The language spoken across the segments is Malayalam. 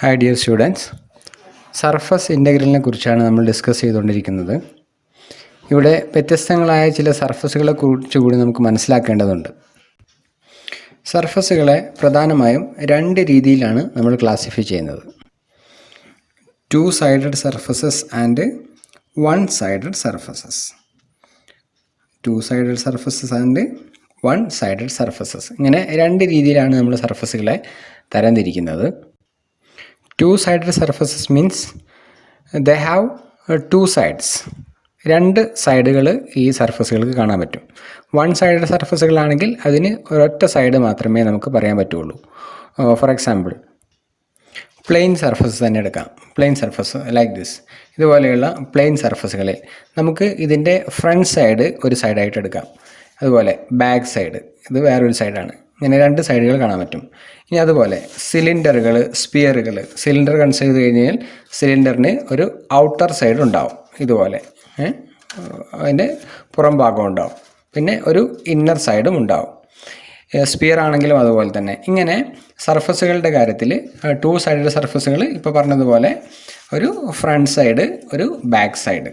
ഹായ് ഡിയർ സ്റ്റുഡൻസ്, സർഫസ് ഇൻ്റഗ്രലിനെ കുറിച്ചാണ് നമ്മൾ ഡിസ്കസ് ചെയ്തുകൊണ്ടിരിക്കുന്നത്. ഇവിടെ വ്യത്യസ്തങ്ങളായ ചില സർഫസുകളെ കുറിച്ച് കൂടി നമുക്ക് മനസ്സിലാക്കേണ്ടതുണ്ട്. സർഫസുകളെ പ്രധാനമായും രണ്ട് രീതിയിലാണ് നമ്മൾ ക്ലാസിഫൈ ചെയ്യുന്നത്: to sided surfaces and one sided surfaces. To sided surfaces and one sided surfaces, ഇങ്ങനെ രണ്ട് രീതിയിലാണ് നമ്മൾ സർഫസുകളെ തരംതിരിക്കുന്നത്. Two-sided surfaces means they have two sides. രണ്ട് സൈഡുകൾ ഈ സർഫസുകൾക്ക് കാണാൻ പറ്റും. വൺ സൈഡ് സർഫസുകളാണെങ്കിൽ അതിന് ഒരൊറ്റ സൈഡ് മാത്രമേ നമുക്ക് പറയാൻ പറ്റുള്ളൂ. ഫോർ എക്സാമ്പിൾ, പ്ലെയിൻ സർഫസ് തന്നെ എടുക്കാം. പ്ലെയിൻ സർഫസ് ലൈക്ക് ദിസ്, ഇതുപോലെയുള്ള പ്ലെയിൻ സർഫസുകളിൽ നമുക്ക് ഇതിൻ്റെ ഫ്രണ്ട് സൈഡ് ഒരു സൈഡായിട്ട് എടുക്കാം. അതുപോലെ ബാക്ക് സൈഡ് ഇത് വേറൊരു സൈഡാണ്. ഇങ്ങനെ രണ്ട് സൈഡുകൾ കാണാൻ പറ്റും. ഇനി അതുപോലെ സിലിണ്ടറുകൾ, സ്പിയറുകൾ. സിലിണ്ടർ കൺസിഡർ ചെയ്ത് കഴിഞ്ഞാൽ സിലിണ്ടറിന് ഒരു ഔട്ടർ സൈഡ് ഉണ്ടാവും, ഇതുപോലെ അതിൻ്റെ പുറം ഭാഗം ഉണ്ടാവും, പിന്നെ ഒരു ഇന്നർ സൈഡും ഉണ്ടാവും. സ്പിയർ ആണെങ്കിലും അതുപോലെ തന്നെ. ഇങ്ങനെ സർഫസുകളുടെ കാര്യത്തിൽ ടു സൈഡഡ് സർഫസുകൾ ഇപ്പോൾ പറഞ്ഞതുപോലെ ഒരു ഫ്രണ്ട് സൈഡ്, ഒരു ബാക്ക് സൈഡ്,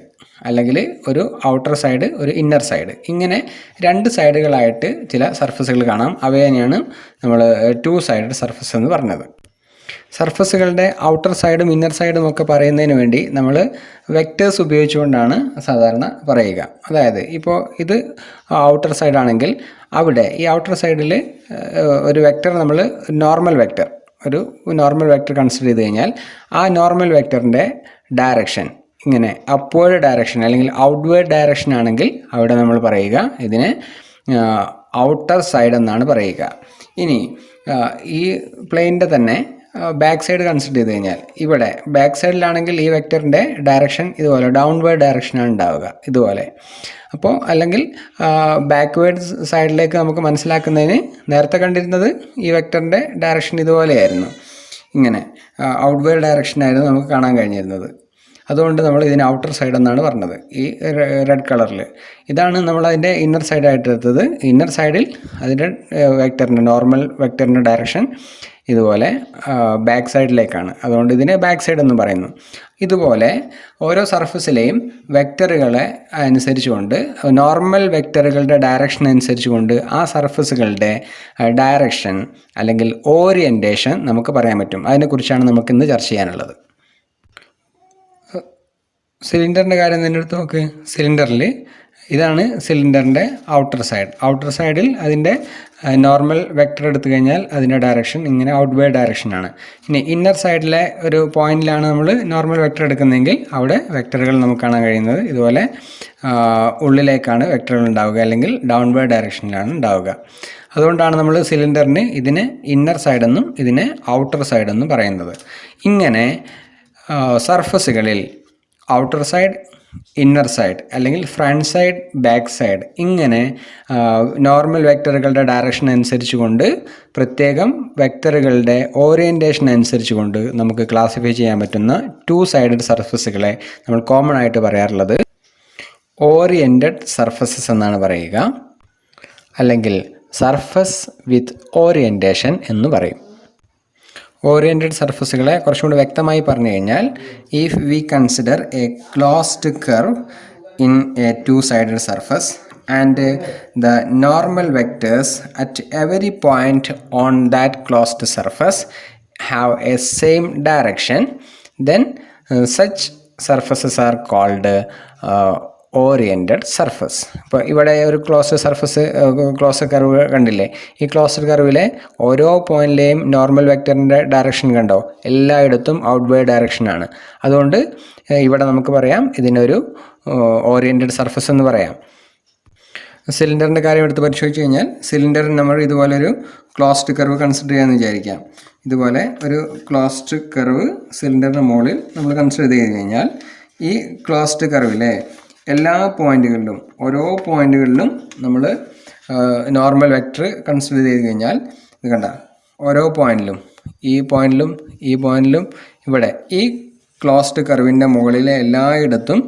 അല്ലെങ്കിൽ ഒരു ഔട്ടർ സൈഡ്, ഒരു ഇന്നർ സൈഡ്, ഇങ്ങനെ രണ്ട് സൈഡുകളായിട്ട് ചില സർഫസുകൾ കാണാം. അവയെയാണ് നമ്മൾ ടു സൈഡഡ് സർഫസ് എന്ന് പറഞ്ഞത്. സർഫസുകളുടെ ഔട്ടർ സൈഡും ഇന്നർ സൈഡും ഒക്കെ പറയുന്നതിന് വേണ്ടി നമ്മൾ വെക്റ്റേഴ്സ് ഉപയോഗിച്ചുകൊണ്ടാണ് സാധാരണ പറയുക. അതായത് ഇപ്പോൾ ഇത് ഔട്ടർ സൈഡാണെങ്കിൽ അവിടെ ഈ ഔട്ടർ സൈഡിൽ ഒരു വെക്റ്റർ, നമ്മൾ നോർമൽ വെക്റ്റർ, ഒരു നോർമൽ വെക്റ്റർ കൺസിഡർ ചെയ്ത് കഴിഞ്ഞാൽ ആ നോർമൽ വെക്റ്ററിൻ്റെ ഡയറക്ഷൻ ഇങ്ങനെ അപ്വേർഡ് ഡയറക്ഷൻ അല്ലെങ്കിൽ ഔട്ട്വേർഡ് ഡയറക്ഷൻ ആണെങ്കിൽ അവിടെ നമ്മൾ പറയുക ഇതിനെ ഔട്ടർ സൈഡ് എന്നാണ് പറയുക. ഇനി ഈ പ്ലെയിനിൻ്റെ തന്നെ ബാക്ക് സൈഡ് കൺസിഡർ ചെയ്ത് കഴിഞ്ഞാൽ ഇവിടെ ബാക്ക് സൈഡിലാണെങ്കിൽ ഈ വെക്റ്ററിൻ്റെ ഡയറക്ഷൻ ഇതുപോലെ ഡൗൺവേർഡ് ഡയറക്ഷനാണ് ഉണ്ടാവുക, ഇതുപോലെ. അപ്പോൾ അല്ലെങ്കിൽ ബാക്ക്വേർഡ് സൈഡിലേക്ക് നമുക്ക് മനസ്സിലാക്കുന്നതിന് നേരത്തെ കണ്ടിരുന്നത് ഈ വെക്റ്ററിൻ്റെ ഡയറക്ഷൻ ഇതുപോലെയായിരുന്നു, ഇങ്ങനെ ഔട്ട്വേർഡ് ഡയറക്ഷനായിരുന്നു നമുക്ക് കാണാൻ കഴിഞ്ഞിരുന്നത്. അതുകൊണ്ട് നമ്മൾ ഇതിന് ഔട്ടർ സൈഡ് എന്നാണ് പറഞ്ഞത്. ഈ റെഡ് കളറിൽ ഇതാണ് നമ്മൾ അതിൻ്റെ ഇന്നർ സൈഡായിട്ട് എടുത്തത്. ഇന്നർ സൈഡിൽ അതിൻ്റെ വെക്റ്ററിൻ്റെ നോർമൽ വെക്റ്ററിൻ്റെ ഡയറക്ഷൻ ഇതുപോലെ ബാക്ക് സൈഡിലേക്കാണ്. അതുകൊണ്ട് ഇതിനെ ബാക്ക് സൈഡ് എന്ന് പറയുന്നു. ഇതുപോലെ ഓരോ സർഫസിലെയും വെക്റ്ററുകളെ അനുസരിച്ചുകൊണ്ട്, നോർമൽ വെക്റ്ററുകളുടെ ഡയറക്ഷൻ അനുസരിച്ചുകൊണ്ട് ആ സർഫസുകളുടെ ഡയറക്ഷൻ അല്ലെങ്കിൽ ഓറിയൻറ്റേഷൻ നമുക്ക് പറയാൻ പറ്റും. അതിനെക്കുറിച്ചാണ് നമുക്കിന്ന് ചർച്ച ചെയ്യാനുള്ളത്. സിലിണ്ടറിൻ്റെ കാര്യം തന്നെ എടുത്ത് നോക്ക്. സിലിണ്ടറിൽ ഇതാണ് സിലിണ്ടറിൻ്റെ ഔട്ടർ സൈഡ്. ഔട്ടർ സൈഡിൽ അതിൻ്റെ നോർമൽ വെക്റ്റർ എടുത്തു കഴിഞ്ഞാൽ അതിൻ്റെ ഡയറക്ഷൻ ഇങ്ങനെ ഔട്ട്വേർഡ് ഡയറക്ഷനാണ്. ഇനി ഇന്നർ സൈഡിലെ ഒരു പോയിന്റിലാണ് നമ്മൾ നോർമൽ വെക്റ്റർ എടുക്കുന്നതെങ്കിൽ അവിടെ വെക്റ്ററുകൾ നമുക്ക് കാണാൻ കഴിയുന്നത് ഇതുപോലെ ഉള്ളിലേക്കാണ് വെക്റ്ററുകൾ ഉണ്ടാവുക, അല്ലെങ്കിൽ ഡൗൺവേർഡ് ഡയറക്ഷനിലാണ് ഉണ്ടാവുക. അതുകൊണ്ടാണ് നമ്മൾ സിലിണ്ടറിന് ഇതിനെ ഇന്നർ സൈഡെന്നും ഇതിനെ ഔട്ടർ സൈഡെന്നും പറയുന്നത്. ഇങ്ങനെ സർഫസുകളിൽ ഔട്ടർ സൈഡ്, ഇന്നർ സൈഡ്, അല്ലെങ്കിൽ ഫ്രണ്ട് സൈഡ്, ബാക്ക് സൈഡ്, ഇങ്ങനെ നോർമൽ വെക്റ്ററുകളുടെ ഡയറക്ഷൻ അനുസരിച്ചുകൊണ്ട് പ്രത്യേകം വെക്റ്ററുകളുടെ ഓറിയൻറ്റേഷൻ അനുസരിച്ചുകൊണ്ട് നമുക്ക് ക്ലാസിഫൈ ചെയ്യാൻ പറ്റുന്ന ടു സൈഡഡ് സർഫസുകളെ നമ്മൾ കോമൺ ആയിട്ട് പറയാറുള്ളത് ഓറിയൻറ്റഡ് സർഫസസ് എന്നാണ് പറയുക, അല്ലെങ്കിൽ സർഫസ് വിത്ത് ഓറിയൻറ്റേഷൻ എന്ന് പറയും. ഓറിയൻറ്റഡ് സർഫസുകളെ കുറച്ചുകൂടി വ്യക്തമായി പറഞ്ഞു കഴിഞ്ഞാൽ, if we consider a closed curve in a two sided surface and the normal vectors at every point on that closed surface have a same direction, then such surfaces are called oriented surface. ഇപ്പോൾ ഇവിടെ ഒരു ക്ലോസ്ഡ് കർവ് കണ്ടില്ലേ? ഈ ക്ലോസ്ഡ് കർവിലെ ഓരോ പോയിന്റിലെയും നോർമൽ വെക്റ്ററിൻ്റെ ഡയറക്ഷൻ കണ്ടോ? എല്ലായിടത്തും ഔട്ട്വേർഡ് ഡയറക്ഷനാണ്. അതുകൊണ്ട് ഇവിടെ നമുക്ക് പറയാം ഇതിനൊരു ഓറിയൻറ്റഡ് സർഫസ് എന്ന് പറയാം. സിലിണ്ടറിൻ്റെ കാര്യം എടുത്ത് പരിശോധിച്ച് കഴിഞ്ഞാൽ, സിലിണ്ടറിന് നമ്മൾ ഇതുപോലൊരു ക്ലോസ്ഡ് കർവ് കൺസിഡർ ചെയ്യാമെന്ന് വിചാരിക്കാം. ഇതുപോലെ ഒരു ക്ലോസ്ഡ് കർവ് സിലിണ്ടറിന് മുകളിൽ നമ്മൾ കൺസിഡർ ചെയ്ത് കഴിഞ്ഞാൽ, ഈ ക്ലോസ്ഡ് കർവിലെ എല്ലാ പോയിന്റുകളിലും, ഓരോ പോയിന്റുകളിലും നമ്മൾ നോർമൽ വെക്റ്റർ കൺസിഡർ ചെയ്ത് കഴിഞ്ഞാൽ, ഇത് കണ്ട ഓരോ പോയിന്റിലും, ഈ പോയിന്റിലും ഈ പോയിന്റിലും ഇവിടെ ഈ ക്ലോസ്ഡ് കർവിൻ്റെ മുകളിലെ എല്ലായിടത്തും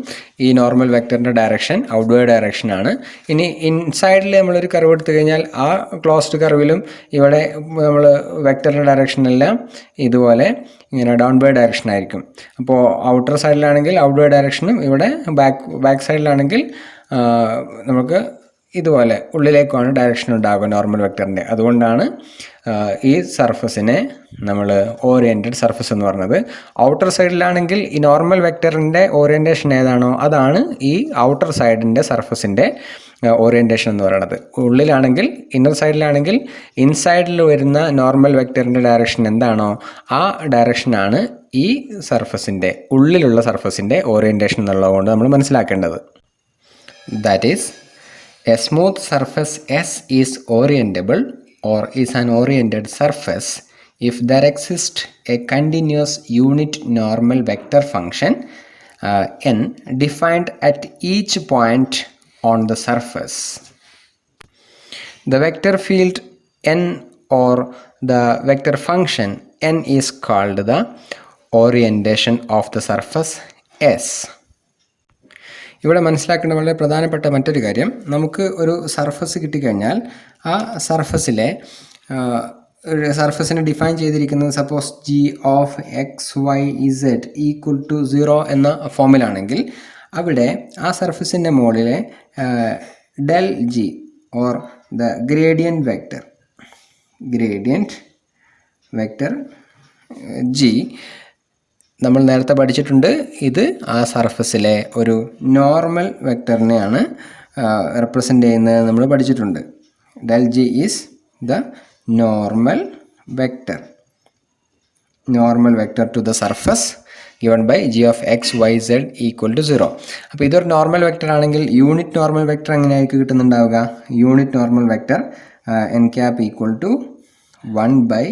ഈ നോർമൽ വെക്ടറിൻ്റെ ഡയറക്ഷൻ ഔട്ട്വേർഡ് ഡയറക്ഷനാണ്. ഇനി ഇൻസൈഡിൽ നമ്മളൊരു കർവ് എടുത്തു കഴിഞ്ഞാൽ ആ ക്ലോസ്ഡ് കർവിലും ഇവിടെ നമ്മൾ വെക്ടറിൻ്റെ ഡയറക്ഷനെല്ലാം ഇതുപോലെ ഇങ്ങനെ ഡൗൺവേർഡ് ഡയറക്ഷൻ ആയിരിക്കും. അപ്പോൾ ഔട്ടർ സൈഡിലാണെങ്കിൽ ഔട്ട്വേർഡ് ഡയറക്ഷനും ഇവിടെ ബാക്ക് സൈഡിലാണെങ്കിൽ നമുക്ക് ഇതുപോലെ ഉള്ളിലേക്കാണ് ഡയറക്ഷൻ ഉണ്ടാകുക നോർമൽ വെക്ടറിൻ്റെ. അതുകൊണ്ടാണ് ഈ സർഫസിനെ നമ്മൾ ഓറിയൻറ്റഡ് സർഫസ് എന്ന് പറഞ്ഞത്. ഔട്ടർ സൈഡിലാണെങ്കിൽ ഈ നോർമൽ വെക്ടറിൻ്റെ ഓറിയൻറ്റേഷൻ ഏതാണോ അതാണ് ഈ ഔട്ടർ സൈഡിൻ്റെ സർഫസിൻ്റെ ഓറിയൻറ്റേഷൻ എന്ന് പറയുന്നത്. ഉള്ളിലാണെങ്കിൽ ഇന്നർ സൈഡിലാണെങ്കിൽ ഇൻസൈഡിൽ വരുന്ന നോർമൽ വെക്ടറിൻ്റെ ഡയറക്ഷൻ എന്താണോ ആ ഡയറക്ഷനാണ് ഈ സർഫസിൻ്റെ ഉള്ളിലുള്ള സർഫസിൻ്റെ ഓറിയൻറ്റേഷൻ എന്നുള്ളതുകൊണ്ട് നമ്മൾ മനസ്സിലാക്കേണ്ടത്. That is, a smooth surface S is orientable or is an oriented surface if there exists a continuous unit normal vector function n defined at each point on the surface. The vector field n or the vector function n is called the orientation of the surface S. ഇവിടെ മനസ്സിലാക്കേണ്ട വളരെ പ്രധാനപ്പെട്ട മറ്റൊരു കാര്യം, നമുക്ക് ഒരു സർഫസ് കിട്ടിക്കഴിഞ്ഞാൽ ആ സർഫസിനെ ഡിഫൈൻ ചെയ്തിരിക്കുന്നത് suppose g of x y z equal to 0 എന്ന ഫോമിലാണെങ്കിൽ അവിടെ ആ സർഫസിൻ്റെ മുകളിലെ del g or the gradient vector g നമ്മൾ നേരത്തെ പഠിച്ചിട്ടുണ്ട്. ഇത് ആ സർഫസിലെ ഒരു നോർമൽ വെക്ടറിനെയാണ് റെപ്രസെൻ്റ് ചെയ്യുന്നത് നമ്മൾ പഠിച്ചിട്ടുണ്ട്. Del g is the normal vector to the surface given by g of x y z equal to 0. അപ്പോൾ ഇതൊരു നോർമൽ വെക്ടർ ആണെങ്കിൽ യൂണിറ്റ് നോർമൽ വെക്ടർ എങ്ങനെയായിരിക്കും കിട്ടുന്നുണ്ടാവുക? Unit normal vector n cap equal to 1 by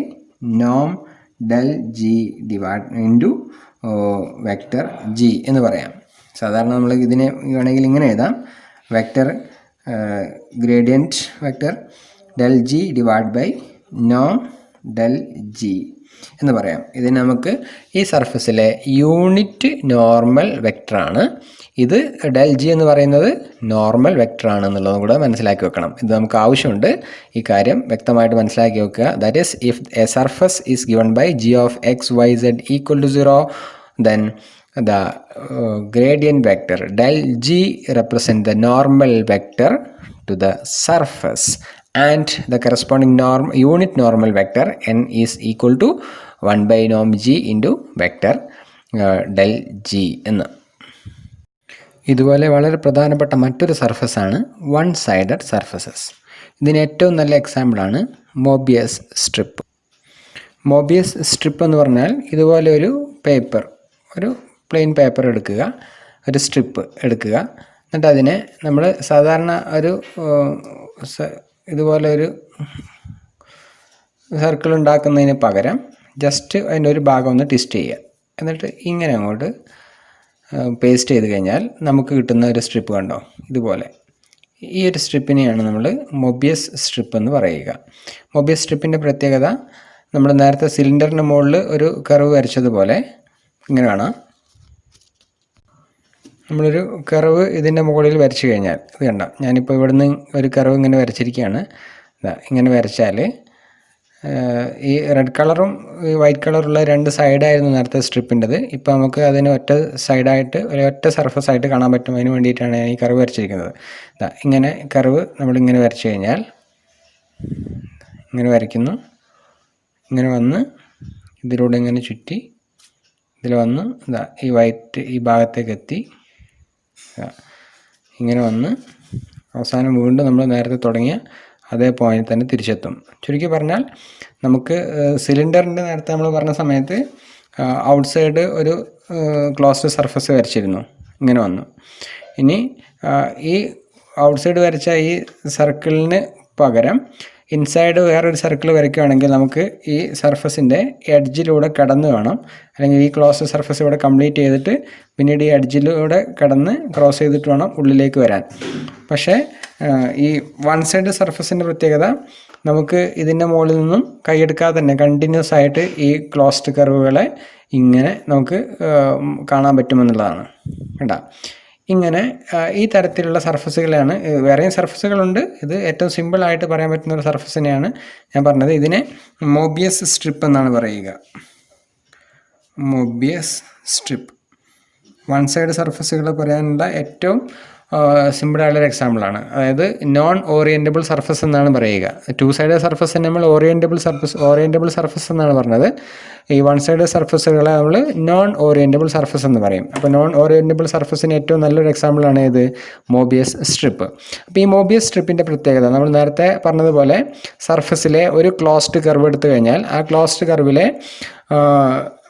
norm del g divide into vector g എന്ന് പറയാം. സാധാരണ നമ്മൾ ഇതിനെ വേണമെങ്കിൽ ഇങ്ങനെ എഴുതാം, vector gradient vector del g divide by നോം ഡെൽ ജി എന്ന് പറയാം. ഇത് നമുക്ക് ഈ സർഫസിലെ യൂണിറ്റ് നോർമൽ വെക്ടറാണ്. ഇത് ഡെൽ ജി എന്ന് പറയുന്നത് നോർമൽ വെക്ടറാണ് എന്നുള്ളതും കൂടെ മനസ്സിലാക്കി വെക്കണം. ഇത് നമുക്ക് ആവശ്യമുണ്ട്, ഈ കാര്യം വ്യക്തമായിട്ട് മനസ്സിലാക്കി വെക്കുക. That is if a surface is given by g of x y z equal to 0 then the gradient vector del g represent the normal vector to the surface and the corresponding unit normal vector n is equal to 1 by norm g into vector del g എന്ന്. ഇതുപോലെ വളരെ പ്രധാനപ്പെട്ട മറ്റൊരു സർഫസാണ് വൺ സൈഡഡ് സർഫസസ്. ഇതിന് ഏറ്റവും നല്ല എക്സാമ്പിളാണ് മോബിയസ് സ്ട്രിപ്പ്. മോബിയസ് സ്ട്രിപ്പ് എന്ന് പറഞ്ഞാൽ ഇതുപോലെ ഒരു പേപ്പർ, ഒരു പ്ലെയിൻ പേപ്പർ എടുക്കുക, ഒരു സ്ട്രിപ്പ് എടുക്കുക, എന്നിട്ട് അതിനെ നമ്മൾ സാധാരണ ഒരു ഇതുപോലെ ഒരു സർക്കിൾ ഉണ്ടാക്കുന്നതിന് പകരം ജസ്റ്റ് അതിൻ്റെ ഒരു ഭാഗം ഒന്ന് ട്വിസ്റ്റ് ചെയ്യുക, എന്നിട്ട് ഇങ്ങനെ അങ്ങോട്ട് പേസ്റ്റ് ചെയ്ത് കഴിഞ്ഞാൽ നമുക്ക് കിട്ടുന്ന ഒരു സ്ട്രിപ്പ് കണ്ടോ ഇതുപോലെ. ഈ ഒരു സ്ട്രിപ്പിനെയാണ് നമ്മൾ മൊബിയസ് സ്ട്രിപ്പ് എന്ന് പറയുക. മൊബിയസ് സ്ട്രിപ്പിൻ്റെ പ്രത്യേകത, നമ്മൾ നേരത്തെ സിലിണ്ടറിൻ്റെ മുകളിൽ ഒരു കർവ് വരച്ചതുപോലെ ഇങ്ങനെ കാണാം. നമ്മളൊരു കർവ് ഇതിൻ്റെ മുകളിൽ വരച്ചു കഴിഞ്ഞാൽ ഇത് കണ്ട, ഞാനിപ്പോൾ ഇവിടുന്ന് ഒരു കർവ് ഇങ്ങനെ വരച്ചിരിക്കുകയാണ്. ഇങ്ങനെ വരച്ചാൽ ഈ റെഡ് കളറും ഈ വൈറ്റ് കളറുള്ള രണ്ട് സൈഡായിരുന്നു നേരത്തെ സ്ട്രിപ്പിൻ്റെത്. ഇപ്പോൾ നമുക്ക് അതിന് ഒറ്റ സൈഡായിട്ട് ഒറ്റ സർഫസായിട്ട് കാണാൻ പറ്റും. അതിന് വേണ്ടിയിട്ടാണ് ഞാൻ ഈ കർവ് വരച്ചിരിക്കുന്നത്. ഇങ്ങനെ കർവ് നമ്മളിങ്ങനെ വരച്ചു കഴിഞ്ഞാൽ ഇങ്ങനെ വരയ്ക്കുന്നു, ഇങ്ങനെ വന്ന് ഇതിലൂടെ ഇങ്ങനെ ചുറ്റി ഇതിൽ വന്ന് ഈ വൈറ്റ് ഈ ഭാഗത്തേക്ക് എത്തി, ഇങ്ങനെ വന്ന് അവസാനം വീണ്ടും നമ്മൾ നേരത്തെ തുടങ്ങിയ അതേ പോയിന്റിൽ തന്നെ തിരിച്ചെത്തും. ചുരുക്കി പറഞ്ഞാൽ നമുക്ക് സിലിണ്ടറിൻ്റെ നേരത്തെ നമ്മൾ പറഞ്ഞ സമയത്ത് ഔട്ട് സൈഡ് ഒരു ക്ലോസ്ഡ് സർഫസ് വരച്ചിരുന്നു, ഇങ്ങനെ വന്നു. ഇനി ഈ ഔട്ട് സൈഡ് വരച്ച ഈ സർക്കിളിന് പകരം ഇൻസൈഡ് വേറൊരു സർക്കിൾ വരയ്ക്കുകയാണെങ്കിൽ നമുക്ക് ഈ സർഫസിൻ്റെ എഡ്ജിലൂടെ കടന്ന് വേണം, അല്ലെങ്കിൽ ഈ ക്ലോസ്ഡ് സർഫസ് ഇവിടെ കംപ്ലീറ്റ് ചെയ്തിട്ട് പിന്നീട് ഈ എഡ്ജിലൂടെ കടന്ന് ക്രോസ് ചെയ്തിട്ട് വേണം ഉള്ളിലേക്ക് വരാൻ. പക്ഷേ ഈ വൺ സൈഡ് സർഫസിൻ്റെ പ്രത്യേകത, നമുക്ക് ഇതിൻ്റെ മുകളിൽ നിന്നും കൈയെടുക്കാതെ തന്നെ കണ്ടിന്യൂസ് ആയിട്ട് ഈ ക്ലോസ്ഡ് കർവുകളെ ഇങ്ങനെ നമുക്ക് കാണാൻ പറ്റുമെന്നുള്ളതാണ്. കേട്ടോ, ഇങ്ങനെ ഈ തരത്തിലുള്ള സർഫസുകളാണ്. വേറെയും സർഫസുകളുണ്ട്. ഇത് ഏറ്റവും സിമ്പിളായിട്ട് പറയാൻ പറ്റുന്ന ഒരു സർഫസിനെയാണ് ഞാൻ പറഞ്ഞത്. ഇതിനെ മോബിയസ് സ്ട്രിപ്പ് എന്നാണ് പറയുക. മോബിയസ് സ്ട്രിപ്പ് വൺ സൈഡ് സർഫസുകൾ പറയാനുള്ള ഏറ്റവും സിമ്പിളായുള്ളൊരു എക്സാമ്പിളാണ്. അതായത് നോൺ ഓറിയൻറ്റബിൾ സർഫസ് എന്നാണ് പറയുക. ടു സൈഡ് സർഫസ് നമ്മൾ ഓറിയൻറ്റബിൾ സർഫസ് എന്നാണ് പറഞ്ഞത്. ഈ വൺ സൈഡ് സർഫസുകളെ നമ്മൾ നോൺ ഓറിയൻറ്റബിൾ സർഫസ് എന്ന് പറയും. അപ്പോൾ നോൺ ഓറിയൻറ്റബിൾ സർഫസിന് ഏറ്റവും നല്ലൊരു എക്സാമ്പിളാണ് ഇത് മോബിയസ് സ്ട്രിപ്പ്. അപ്പോൾ ഈ മോബിയസ് സ്ട്രിപ്പിൻ്റെ പ്രത്യേകത നമ്മൾ നേരത്തെ പറഞ്ഞതുപോലെ സർഫസിലെ ഒരു ക്ലോസ്ഡ് കർവ് എടുത്തു കഴിഞ്ഞാൽ ആ ക്ലോസ്ഡ് കർവിലെ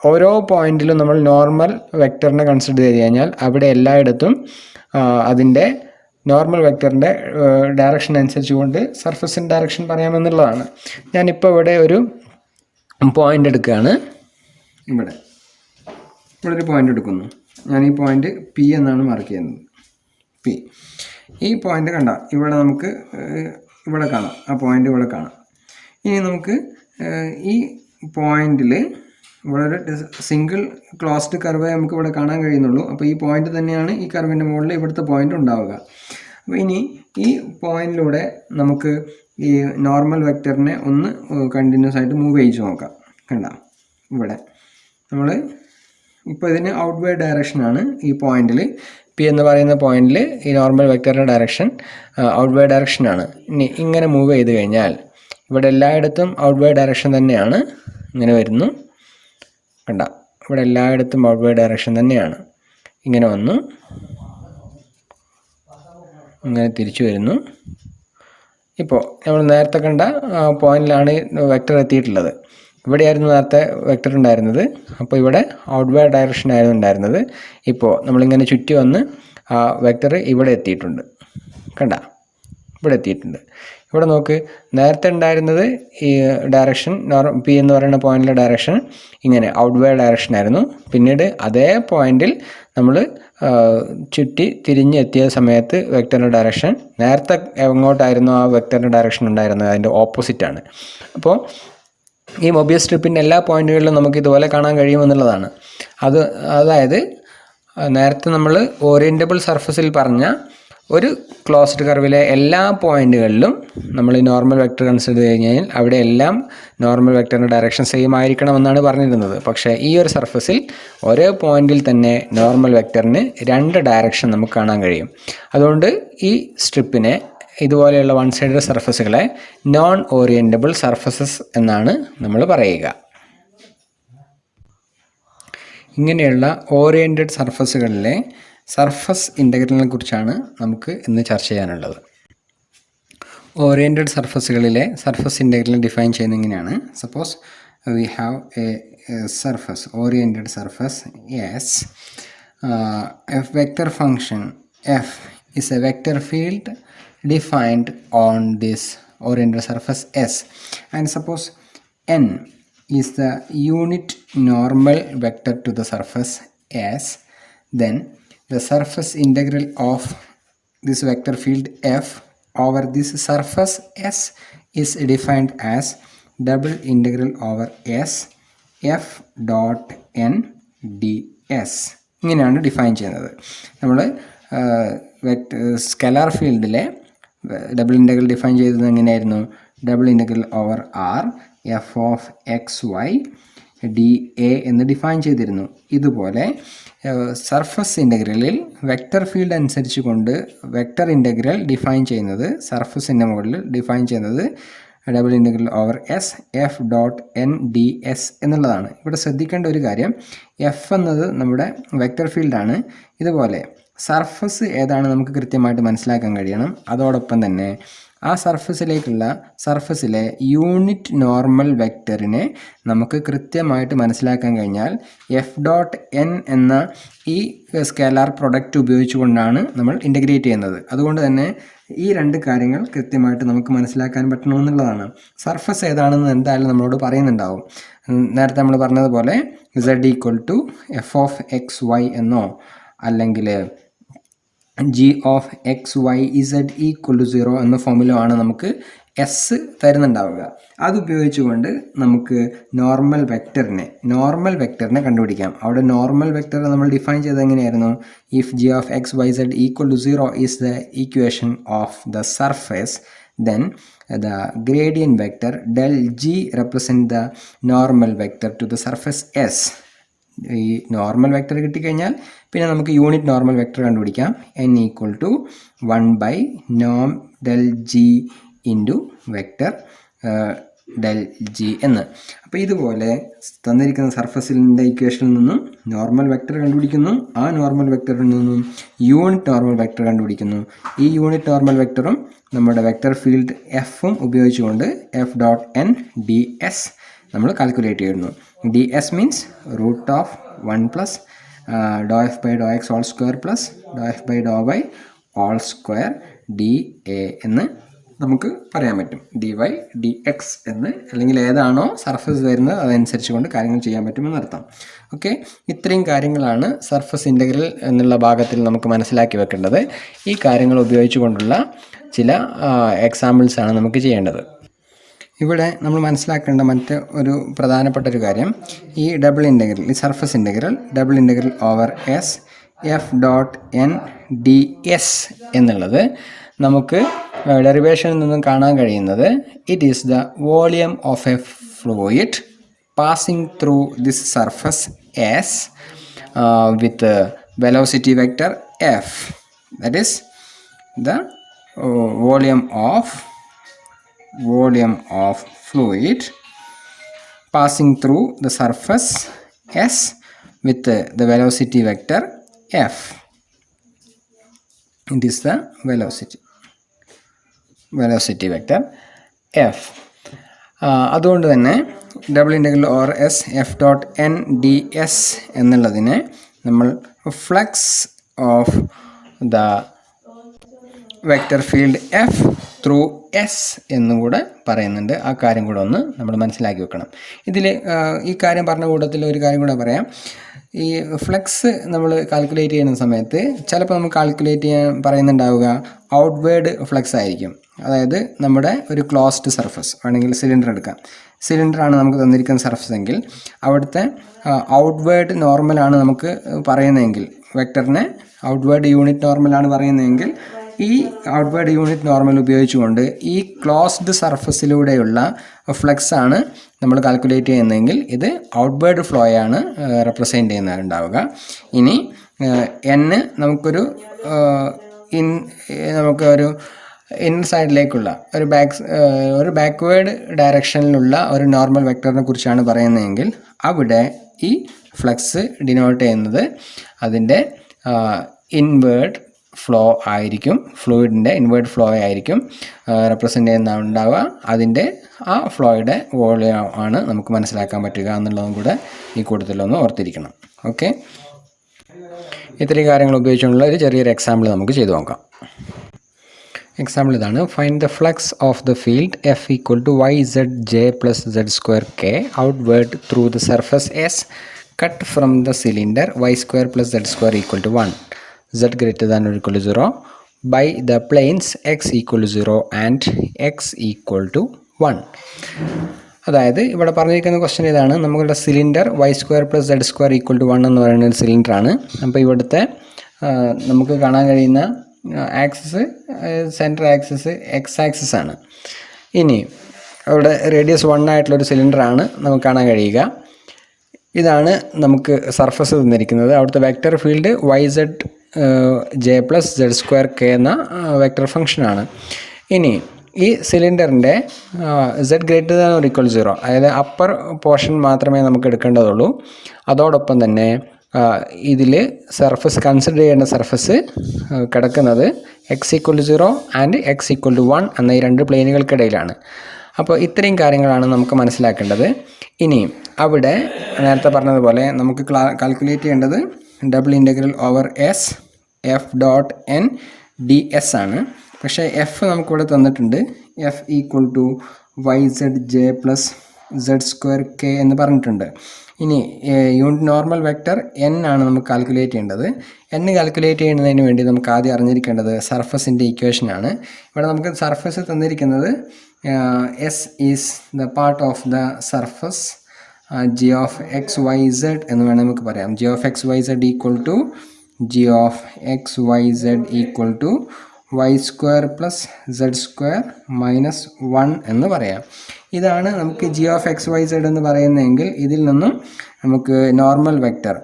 ഓരോ പോയിന്റിലും നമ്മൾ നോർമൽ വെക്ടറിനെ കൺസിഡർ ചെയ്ത് കഴിഞ്ഞാൽ അവിടെ എല്ലായിടത്തും അതിൻ്റെ നോർമൽ വെക്ടറിൻ്റെ ഡയറക്ഷൻ അനുസരിച്ചുകൊണ്ട് സർഫസിൻ്റെ ഡയറക്ഷൻ പറയാമെന്നുള്ളതാണ്. ഞാനിപ്പോൾ ഇവിടെ ഒരു പോയിൻ്റ് എടുക്കുകയാണ്. ഇവിടെ ഒരു പോയിൻ്റ് എടുക്കുന്നു. ഞാൻ ഈ പോയിൻ്റ് പി എന്നാണ് മാർക്ക് ചെയ്യുന്നത്. പി ഈ പോയിൻ്റ് കണ്ട ഇവിടെ നമുക്ക് ഇവിടെ കാണാം. ആ പോയിൻ്റ് ഇവിടെ കാണാം. ഇനി നമുക്ക് ഈ പോയിന്റിൽ ഇവിടെ ഒരു സിംഗിൾ ക്ലോസ്ഡ് കർവേ നമുക്ക് ഇവിടെ കാണാൻ കഴിയുന്നുള്ളൂ. അപ്പോൾ ഈ പോയിന്റ് തന്നെയാണ് ഈ കർവിൻ്റെ മുകളിൽ ഇവിടുത്തെ പോയിന്റ് ഉണ്ടാവുക. അപ്പോൾ ഇനി ഈ പോയിന്റിലൂടെ നമുക്ക് ഈ നോർമൽ വെക്ടറിനെ ഒന്ന് കണ്ടിന്യൂസ് ആയിട്ട് മൂവ് ചെയ്യിച്ച് നോക്കാം. കണ്ട ഇവിടെ നമ്മൾ ഇപ്പോൾ ഇതിന് ഔട്ട്വേർഡ് ഡയറക്ഷനാണ്. ഈ പോയിന്റിൽ പി എന്ന് പറയുന്ന പോയിന്റിൽ ഈ നോർമൽ വെക്ടറിൻ്റെ ഡയറക്ഷൻ ഔട്ട്വേർഡ് ഡയറക്ഷനാണ്. ഇനി ഇങ്ങനെ മൂവ് ചെയ്ത് കഴിഞ്ഞാൽ ഇവിടെ എല്ലായിടത്തും ഔട്ട്വേർഡ് ഡയറക്ഷൻ തന്നെയാണ്. ഇങ്ങനെ വരുന്നു. കണ്ട ഇവിടെ എല്ലായിടത്തും ഔട്ട്വേർഡ് ഡയറക്ഷൻ തന്നെയാണ്. ഇങ്ങനെ വന്നു, ഇങ്ങനെ തിരിച്ചു വരുന്നു. ഇപ്പോൾ നമ്മൾ നേരത്തെ കണ്ട പോയിന്റിലാണ് വെക്ടർ എത്തിയിട്ടുള്ളത്. ഇവിടെയായിരുന്നു നേരത്തെ വെക്ടർ ഉണ്ടായിരുന്നത്. അപ്പോൾ ഇവിടെ ഔട്ട്വേർഡ് ഡയറക്ഷൻ ആയിരുന്നു ഉണ്ടായിരുന്നത്. ഇപ്പോൾ നമ്മളിങ്ങനെ ചുറ്റി വന്ന് ആ വെക്ടർ ഇവിടെ എത്തിയിട്ടുണ്ട്. കണ്ട ഇവിടെ എത്തിയിട്ടുണ്ട്. ഇവിടെ നോക്ക്, നേരത്തെ ഉണ്ടായിരുന്നത് ഈ ഡയറക്ഷൻ പി എന്ന് പറയുന്ന പോയിന്റിലെ ഡയറക്ഷൻ ഇങ്ങനെ ഔട്ട്വേർഡ് ഡയറക്ഷൻ ആയിരുന്നു. പിന്നീട് അതേ പോയിന്റിൽ നമ്മൾ ചുറ്റി തിരിഞ്ഞ് എത്തിയ സമയത്ത് വെക്ടറിൻ്റെ ഡയറക്ഷൻ നേരത്തെ എങ്ങോട്ടായിരുന്നു ആ വെക്ടറിൻ്റെ ഡയറക്ഷൻ ഉണ്ടായിരുന്നത് അതിൻ്റെ ഓപ്പോസിറ്റാണ്. അപ്പോൾ ഈ മോബിയസ് സ്ട്രിപ്പിൻ്റെ എല്ലാ പോയിന്റുകളിലും നമുക്ക് ഇതുപോലെ കാണാൻ കഴിയുമെന്നുള്ളതാണ്. അതായത് നേരത്തെ നമ്മൾ ഓറിയൻറ്റബിൾ സർഫസിൽ പറഞ്ഞ ഒരു ക്ലോസ്ഡ് കർവിലെ എല്ലാ പോയിന്റുകളിലും നമ്മൾ ഈ നോർമൽ വെക്ടർ കൺസിഡർ ചെയ്ത് കഴിഞ്ഞാൽ അവിടെ എല്ലാം നോർമൽ വെക്ടറിൻ്റെ ഡയറക്ഷൻ സെയിം ആയിരിക്കണമെന്നാണ് പറഞ്ഞിരുന്നത്. പക്ഷേ ഈ ഒരു സർഫസിൽ ഒരേ പോയിന്റിൽ തന്നെ നോർമൽ വെക്ടറിന് രണ്ട് ഡയറക്ഷൻ നമുക്ക് കാണാൻ കഴിയും. അതുകൊണ്ട് ഈ സ്ട്രിപ്പിനെ, ഇതുപോലെയുള്ള വൺ സൈഡ് സർഫസുകളെ നോൺ ഓറിയൻറ്റബിൾ സർഫസസ് എന്നാണ് നമ്മൾ പറയുക. ഇങ്ങനെയുള്ള ഓറിയൻറ്റഡ് സർഫസുകളിലെ സർഫസ് ഇൻ്റഗ്രലിനെ കുറിച്ചാണ് നമുക്ക് ഇന്ന് ചർച്ച ചെയ്യാനുള്ളത്. ഓറിയൻറ്റഡ് സർഫസുകളിലെ സർഫസ് ഇൻ്റഗ്രൽ ഡിഫൈൻ ചെയ്യുന്നത് ഇങ്ങനെയാണ്. Suppose we have A surface, oriented surface S. F vector function F is a vector field defined on this oriented surface S, and suppose n is the unit normal vector to the surface S, then the surface integral of this vector field F over this surface S is defined as double integral over S F dot n ds. ഇങ്ങനെയാണ് ഡിഫൈൻ ചെയ്യുന്നത്. നമ്മൾ സ്കലാർ ഫീൽഡിലെ ഡബിൾ ഇൻ്റഗ്രൽ ഡിഫൈൻ ചെയ്തത് എങ്ങനെയായിരുന്നു? Double integral over r f of x y d a എന്ന് ഡിഫൈൻ ചെയ്തിരുന്നു. ഇതുപോലെ സർഫസ് ഇൻ്റഗ്രലിൽ വെക്റ്റർ ഫീൽഡ് അനുസരിച്ച് കൊണ്ട് വെക്റ്റർ ഇൻ്റഗ്രൽ ഡിഫൈൻ ചെയ്യുന്നത്, സർഫസിൻ്റെ മുകളിൽ ഡിഫൈൻ ചെയ്യുന്നത് double integral over s f dot n d S എന്നുള്ളതാണ്. ഇവിടെ ശ്രദ്ധിക്കേണ്ട ഒരു കാര്യം, എഫ് എന്നത് നമ്മുടെ വെക്റ്റർ ഫീൽഡാണ്. ഇതുപോലെ സർഫസ് ഏതാണ് നമുക്ക് കൃത്യമായിട്ട് മനസ്സിലാക്കാൻ കഴിയണം. അതോടൊപ്പം തന്നെ ആ സർഫസിലെ യൂണിറ്റ് നോർമൽ വെക്ടറിനെ നമുക്ക് കൃത്യമായിട്ട് മനസ്സിലാക്കാൻ കഴിഞ്ഞാൽ എഫ് ഡോട്ട് എൻ എന്ന ഈ സ്കേലാർ പ്രൊഡക്റ്റ് ഉപയോഗിച്ചുകൊണ്ടാണ് നമ്മൾ ഇൻ്റഗ്രേറ്റ് ചെയ്യുന്നത്. അതുകൊണ്ട് തന്നെ ഈ രണ്ട് കാര്യങ്ങൾ കൃത്യമായിട്ട് നമുക്ക് മനസ്സിലാക്കാൻ പറ്റണമെന്നുള്ളതാണ്. സർഫസ് ഏതാണെന്ന് എന്തായാലും നമ്മളോട് പറയുന്നുണ്ടാവും. നേരത്തെ നമ്മൾ പറഞ്ഞതുപോലെ z equal to f of x y എന്നോ അല്ലെങ്കിൽ g of x y z equal to 0 എന്ന ഫോമിലോ ആണ് നമുക്ക് എസ് തരുന്നുണ്ടാവുക. അതുപയോഗിച്ചുകൊണ്ട് നമുക്ക് നോർമൽ വെക്ടറിനെ കണ്ടുപിടിക്കാം. അവിടെ നോർമൽ വെക്ടർ നമ്മൾ ഡിഫൈൻ ചെയ്ത് എങ്ങനെയായിരുന്നു? If g of x y z equal to 0 is the equation of the surface, then the gradient vector del g represent the normal vector to the surface S. ഈ നോർമൽ വെക്ടർ കിട്ടിക്കഴിഞ്ഞാൽ പിന്നെ നമുക്ക് യൂണിറ്റ് നോർമൽ വെക്ടർ കണ്ടുപിടിക്കാം. n equal to 1/norm del g into vector del g എന്ന്. അപ്പോൾ ഇതുപോലെ തന്നിരിക്കുന്ന സർഫസിൻ്റെ ഇക്വേഷനിൽ നിന്നും നോർമൽ വെക്ടർ കണ്ടുപിടിക്കുന്നു, ആ നോർമൽ വെക്ടറിൽ നിന്നും യൂണിറ്റ് നോർമൽ വെക്ടർ കണ്ടുപിടിക്കുന്നു. ഈ യൂണിറ്റ് നോർമൽ വെക്ടറും നമ്മുടെ വെക്ടർ ഫീൽഡ് എഫും ഉപയോഗിച്ചുകൊണ്ട് f dot n d s നമ്മൾ കാൽക്കുലേറ്റ് ചെയ്യുന്നു. D s means root of 1 plus do f by Dr x whole square plus do f by Dr y whole square d a എന്ന് നമുക്ക് പറയാൻ പറ്റും. ഡി വൈ ഡി എക്സ് എന്ന്, അല്ലെങ്കിൽ ഏതാണോ സർഫസ് വരുന്നത് അതനുസരിച്ച് കൊണ്ട് കാര്യങ്ങൾ ചെയ്യാൻ പറ്റുമെന്നർത്ഥം. ഓക്കെ, ഇത്രയും കാര്യങ്ങളാണ് സർഫസ് ഇൻ്റഗ്രൽ എന്നുള്ള ഭാഗത്തിൽ നമുക്ക് മനസ്സിലാക്കി വെക്കേണ്ടത്. ഈ കാര്യങ്ങൾ ഉപയോഗിച്ചുകൊണ്ടുള്ള ചില എക്സാമ്പിൾസാണ് നമുക്ക് ചെയ്യേണ്ടത്. ഇവിടെ നമ്മൾ മനസ്സിലാക്കേണ്ട മറ്റ് ഒരു പ്രധാനപ്പെട്ട ഒരു കാര്യം, ഈ ഡബിൾ ഇൻ്റഗ്രൽ, ഈ surface integral double integral over s f dot n d S എന്നുള്ളത് നമുക്ക് ഡെറിവേഷനിൽ നിന്നും കാണാൻ കഴിയുന്നത് it is the volume of A fluid passing through this surface S with velocity vector F. That is the volume of fluid passing through the surface S with the velocity vector F. It is the velocity vector F. അതുകൊണ്ട് തന്നെ double integral over s f dot n d S എന്നുള്ളതിനെ നമ്മൾ flux of the vector field F through S എന്നും കൂടെ പറയുന്നുണ്ട്. ആ കാര്യം കൂടെ ഒന്ന് നമ്മൾ മനസ്സിലാക്കി വെക്കണം. ഇതിൽ ഈ കാര്യം പറഞ്ഞ കൂട്ടത്തിൽ ഒരു കാര്യം കൂടെ പറയാം. ഈ ഫ്ലക്സ് നമ്മൾ കാൽക്കുലേറ്റ് ചെയ്യുന്ന സമയത്ത് ചിലപ്പോൾ നമുക്ക് കാൽക്കുലേറ്റ് ചെയ്യാൻ പറയുന്നുണ്ടാവുക ഔട്ട്വേർഡ് ഫ്ലക്സ് ആയിരിക്കും. അതായത് നമ്മുടെ ഒരു ക്ലോസ്ഡ് സർഫസ്, വേണമെങ്കിൽ സിലിണ്ടർ എടുക്കാം. സിലിണ്ടറാണ് നമുക്ക് തന്നിരിക്കുന്ന സർഫസ് എങ്കിൽ അവിടുത്തെ ഔട്ട്വേർഡ് നോർമലാണ് നമുക്ക് പറയുന്നതെങ്കിൽ, വെക്ടറിനെ ഔട്ട്വേർഡ് യൂണിറ്റ് നോർമലാണ് പറയുന്നതെങ്കിൽ ഈ ഔട്ട്വേർഡ് യൂണിറ്റ് നോർമൽ ഉപയോഗിച്ചുകൊണ്ട് ഈ ക്ലോസ്ഡ് സർഫസിലൂടെയുള്ള ഫ്ലക്സ് ആണ് നമ്മൾ കാൽക്കുലേറ്റ് ചെയ്യുന്നതെങ്കിൽ ഇത് ഔട്ട്വേർഡ് ഫ്ലോയാണ് റെപ്രസെൻറ്റ് ചെയ്യുന്നുണ്ടാവുക. ഇനി n നമുക്കൊരു ഇന്നർ സൈഡിലേക്കുള്ള ഒരു ബാക്ക്വേർഡ് ഡയറക്ഷനിലുള്ള ഒരു നോർമൽ വെക്ടറിനെ കുറിച്ചാണ് പറയുന്നതെങ്കിൽ അവിടെ ഈ ഫ്ലക്സ് ഡിനോട്ട് ചെയ്യുന്നത് അതിൻ്റെ ഇൻവേർഡ് ഫ്ലോ ആയിരിക്കും, ഫ്ലൂയിഡിൻ്റെ ഇൻവേർഡ് ഫ്ലോ ആയിരിക്കും റെപ്രസെൻ്റ് ചെയ്യുന്നുണ്ടാവുക. അതിൻ്റെ ആ ഫ്ലോയുടെ വോളിയം ആണ് നമുക്ക് മനസ്സിലാക്കാൻ പറ്റുക എന്നുള്ളതും കൂടെ ഈ കൂട്ടത്തിലൊന്ന് ഓർത്തിരിക്കണം. ഓക്കെ, ഇത്രയും കാര്യങ്ങൾ ഉപയോഗിച്ചുകൊണ്ടുള്ള ഒരു ചെറിയൊരു എക്സാമ്പിൾ നമുക്ക് ചെയ്തു നോക്കാം. എക്സാമ്പിൾ ഇതാണ്. Find the flux of the field f equal to y z j plus z square k outward through the surface s cut from the cylinder y square plus z square equal to 1, z greater than or equal to 0 by the planes x equal to 0 and x equal to 1. അതായത് ഇവിടെ പറഞ്ഞിരിക്കുന്ന ക്വസ്റ്റ്യൻ ഇതാണ്. നമ്മളുടെ cylinder y square plus z square equal to 1 എന്ന് പറയുന്ന ഒരു സിലിണ്ടറാണ്. അപ്പോൾ ഇവിടുത്തെ നമുക്ക് കാണാൻ കഴിയുന്ന axis, centre axis X axis ആണ്. ഇനി അവിടെ റേഡിയസ് 1 ആയിട്ടുള്ളൊരു സിലിണ്ടറാണ് നമുക്ക് കാണാൻ കഴിയുക. ഇതാണ് നമുക്ക് സർഫസ് തന്നിരിക്കുന്നത്. അവിടുത്തെ vector field y z j plus z square k എന്ന വെക്ടർ ഫംഗ്ഷനാണ്. ഇനി ഈ സിലിണ്ടറിൻ്റെ z greater than or equal 0, അതായത് അപ്പർ പോർഷൻ മാത്രമേ നമുക്ക് എടുക്കേണ്ടതുള്ളൂ. അതോടൊപ്പം തന്നെ ഇതിൽ സർഫസ് കൺസിഡർ ചെയ്യേണ്ട സർഫസ് കിടക്കുന്നത് x equal to 0 and x equal to 1 എന്ന ഈ രണ്ട് പ്ലെയിനുകൾക്കിടയിലാണ്. അപ്പോൾ ഇത്രയും കാര്യങ്ങളാണ് നമുക്ക് മനസ്സിലാക്കേണ്ടത്. ഇനി അവിടെ നേരത്തെ പറഞ്ഞതുപോലെ നമുക്ക് കാൽക്കുലേറ്റ് ചെയ്യേണ്ടത് double integral over s f dot n d s ആണ്. പക്ഷേ എഫ് നമുക്കിവിടെ തന്നിട്ടുണ്ട്, f equal to y z j plus z square k എന്ന് പറഞ്ഞിട്ടുണ്ട്. ഇനി യൂണിറ്റ് നോർമൽ വെക്റ്റർ n ആണ് നമുക്ക് കാൽക്കുലേറ്റ് ചെയ്യേണ്ടത്. n കാൽക്കുലേറ്റ് ചെയ്യുന്നതിന് വേണ്ടി നമുക്ക് ആദ്യം അറിഞ്ഞിരിക്കേണ്ടത് സർഫസിൻ്റെ ഇക്വേഷനാണ്. ഇവിടെ നമുക്ക് സർഫസ് തന്നിരിക്കുന്നത് S is the part of the surface g of x y z എന്ന് വേണമെങ്കിൽ നമുക്ക് പറയാം. g of x y z equal to g of x y z equal to y square plus z square minus 1 എന്ന് പറയാം. ഇതാണ് നമുക്ക് g of x y z എന്ന് പറയുന്നതെങ്കിൽ ഇതിൽ നിന്നും നമുക്ക് normal vector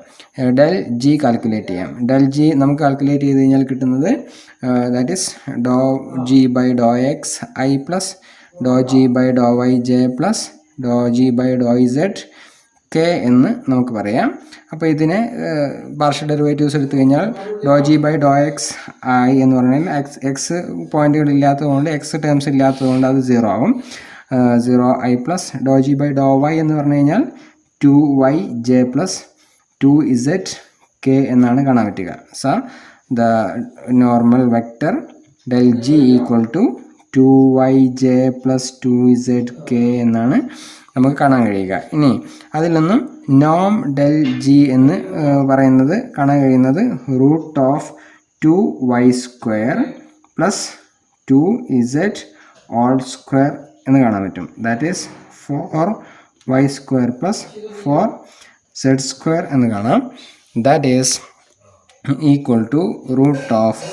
del g calculate ചെയ്യാം. ഡെൽ ജി നമുക്ക് കാൽക്കുലേറ്റ് ചെയ്ത് കഴിഞ്ഞാൽ കിട്ടുന്നത് that is Dr g by Dr x i plus Dr g by Dr y j plus Dr g by ഡോ ഇസെഡ് കെ എന്ന് നമുക്ക് പറയാം. അപ്പോൾ ഇതിനെ പാർഷ്യൽ ഡെറിവേറ്റീവ്സ് എടുത്തു കഴിഞ്ഞാൽ ഡോ g by Dr x i എന്ന് പറഞ്ഞാൽ എക്സ് പോയിന്റുകൾ ഇല്ലാത്തതുകൊണ്ട് എക്സ് ടേംസ് ഇല്ലാത്തതുകൊണ്ട് അത് 0 ആകും. 0 i plus Dr g by Dr y എന്ന് പറഞ്ഞു കഴിഞ്ഞാൽ 2y j plus 2z k എന്നാണ് കാണാൻ പറ്റുക. So the normal vector del g equal to 2y j plus 2z k എന്നാണ് നമുക്ക് കാണാൻ കഴിയുക. ഇനി അതിൽ നിന്നും നോം ഡെൽ ജി എന്ന് പറയുന്നത് കാണാൻ കഴിയുന്നത് root of 2y square plus 2z whole square എന്ന് കാണാൻ പറ്റും. That is 4y square plus 4z square എന്ന് കാണാം. That is equal to root of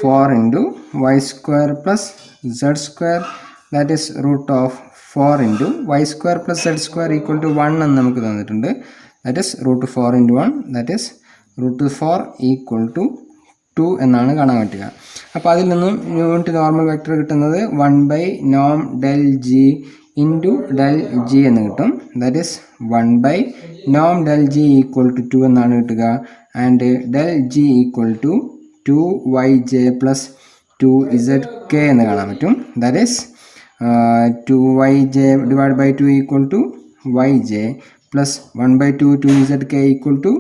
4 into y square plus z square that is root of 4 into y square plus z square equal to 1 എന്ന് നമുക്ക് തന്നിട്ടുണ്ട്. That is root 4 into 1 that is root 4 equal to 2 എന്നാണ് കാണാൻ പറ്റുക. അപ്പോൾ അതിൽ നിന്നും യൂണിറ്റ് നോർമൽ വെക്റ്റർ കിട്ടുന്നത് 1 ബൈ നോം del g into del g എന്ന് കിട്ടും. ദാറ്റ് ഈസ് 1 ബൈ നോം ഡെൽ ജി ഈക്വൽ ടു 2 എന്നാണ് കിട്ടുക. And del g equal to 2y j plus 2z k എന്ന് കാണാൻ പറ്റും. That is 2y j divide by 2 equal to y j plus 1 by 2 2z k equal to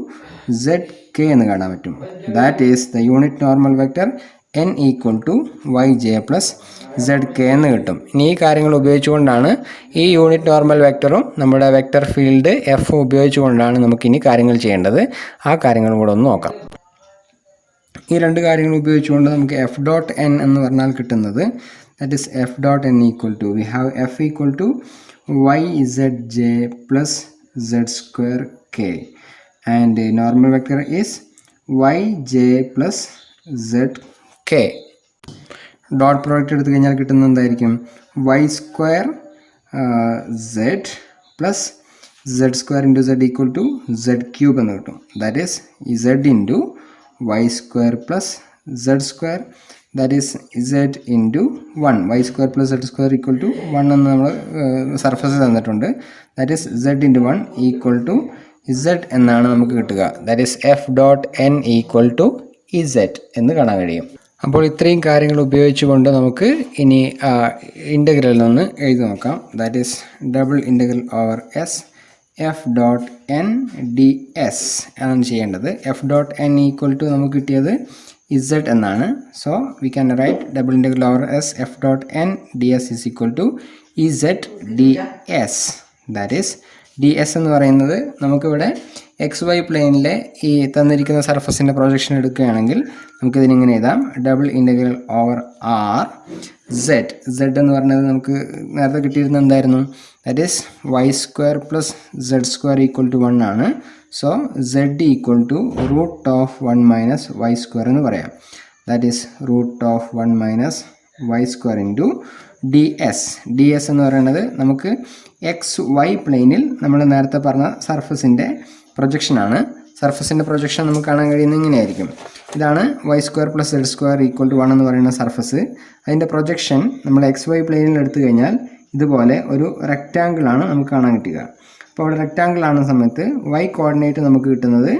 z k എന്ന് കാണാൻ പറ്റും. That is the unit normal vector n equal to y j plus z k എന്ന് കിട്ടും. ഇനി ഈ കാര്യങ്ങൾ ഉപയോഗിച്ചുകൊണ്ടാണ് ഈ യൂണിറ്റ് നോർമൽ വെക്റ്ററും നമ്മുടെ വെക്റ്റർ ഫീൽഡ് എഫ് ഉപയോഗിച്ചുകൊണ്ടാണ് നമുക്കിനി കാര്യങ്ങൾ ചെയ്യേണ്ടത്. ആ കാര്യങ്ങളും കൂടെ ഒന്ന് നോക്കാം. ഈ രണ്ട് കാര്യങ്ങൾ ഉപയോഗിച്ചുകൊണ്ട് നമുക്ക് എഫ് ഡോട്ട് എൻ എന്ന് പറഞ്ഞാൽ കിട്ടുന്നത് that is f dot n equal to we have f equal to y z j plus z square k and normal vector is y j plus z k. Dot product എടുത്തു കഴിഞ്ഞാൽ കിട്ടുന്നത് എന്തായിരിക്കും? Y square z plus z square into z equal to z cube എന്ന് കിട്ടും. That is z into y square plus z square that is z into 1 y square plus z square equal to 1 എന്ന് നമ്മൾ സർഫസ് തന്നിട്ടുണ്ട്. That is z into 1 equal to z എന്നാണ് നമുക്ക് കിട്ടുക. That is f dot n equal to z എന്ന് കാണാൻ കഴിയും. അപ്പോൾ ഇത്രയും കാര്യങ്ങൾ ഉപയോഗിച്ചുകൊണ്ട് നമുക്ക് ഇനി ഇൻ്റഗ്രലിൽ നിന്ന് എഴുതി നോക്കാം. That is double integral over s f dot n d s ആണ് ചെയ്യേണ്ടത്. F dot n equal to നമുക്ക് കിട്ടിയത് ഇസെഡ് എന്നാണ്. So we can write double integral over s f dot n d s is equal to z d s. That is d s എന്ന് പറയുന്നത് നമുക്കിവിടെ എക്സ് വൈ പ്ലെയിനിലെ ഈ തന്നിരിക്കുന്ന സർഫസിൻ്റെ പ്രൊജക്ഷൻ എടുക്കുകയാണെങ്കിൽ നമുക്കിതിനിങ്ങനെ എഴുതാം. Double integral over r z. Z എന്ന് പറഞ്ഞത് നമുക്ക് നേരത്തെ കിട്ടിയിരുന്നത് എന്തായിരുന്നു? That is y square plus z square equal to 1 ആണ്. So z equal to root of 1 minus y square എന്ന് പറയാം. That is root of 1 minus y square into d s. D s എന്ന് പറയുന്നത് നമുക്ക് എക്സ് വൈ പ്ലെയിനിൽ നമ്മൾ നേരത്തെ പറഞ്ഞ സർഫസിൻ്റെ പ്രൊജക്ഷനാണ്. സർഫസിൻ്റെ പ്രൊജക്ഷൻ നമുക്ക് കാണാൻ കഴിയുന്നത് ഇങ്ങനെയായിരിക്കും. ഇതാണ് y square plus z square equal to 1 എന്ന് പറയുന്ന സർഫസ്. അതിൻ്റെ പ്രൊജക്ഷൻ നമ്മൾ എക്സ് വൈ പ്ലെയിനിൽ എടുത്തു കഴിഞ്ഞാൽ ഇതുപോലെ ഒരു റെക്റ്റാങ്കിളാണ് നമുക്ക് കാണാൻ കിട്ടുക. അപ്പോൾ അവിടെ റെക്റ്റാങ്കിൾ ആകുന്ന സമയത്ത് വൈ കോർഡിനേറ്റ് നമുക്ക് കിട്ടുന്നത്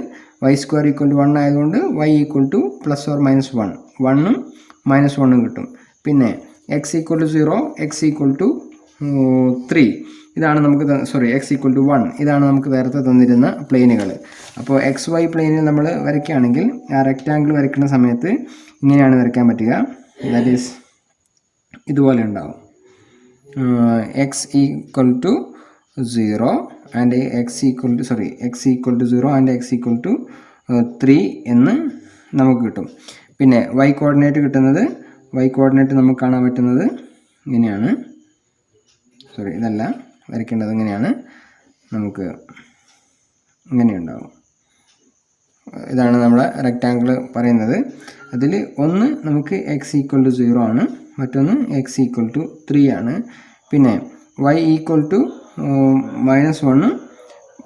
വൈ സ്ക്വയർ ഈക്വൽ ടു 1 ആയതുകൊണ്ട് y equal to plus or minus 1 1ഉം മൈനസ് 1ഉം കിട്ടും. പിന്നെ x equal to 0 x equal to 3 ഇതാണ് നമുക്ക് എക്സ് ഈക്വൽ ടു 1 ഇതാണ് നമുക്ക് നേരത്തെ തന്നിരുന്ന പ്ലെയിനുകൾ. അപ്പോൾ എക്സ് വൈ പ്ലെയിനിൽ നമ്മൾ വരയ്ക്കുകയാണെങ്കിൽ ആ റെക്റ്റാങ്കിൾ വരയ്ക്കുന്ന സമയത്ത് ഇങ്ങനെയാണ് വരയ്ക്കാൻ പറ്റുക. ദാറ്റ് ഈസ് ഇതുപോലെ ഉണ്ടാവും. X equal to 0 and x equal to 0 and x equal to 3 എന്ന് നമുക്ക് കിട്ടും. പിന്നെ വൈ കോർഡിനേറ്റ് കിട്ടുന്നത്, വൈ കോർഡിനേറ്റ് നമുക്ക് കാണാൻ പറ്റുന്നത് ഇങ്ങനെയാണ്. ഇതല്ല വരയ്ക്കേണ്ടത്, ഇങ്ങനെയാണ്. നമുക്ക് ഇങ്ങനെയുണ്ടാവും. ഇതാണ് നമ്മളെ റെക്റ്റാങ്കിൾ പറയുന്നത്. അതിൽ ഒന്ന് നമുക്ക് എക്സ് ഈക്വൽ ടു 0 ആണ്, മറ്റൊന്ന് എക്സ് ഈക്വൽ ടു 3 ആണ്. പിന്നെ y equal to -1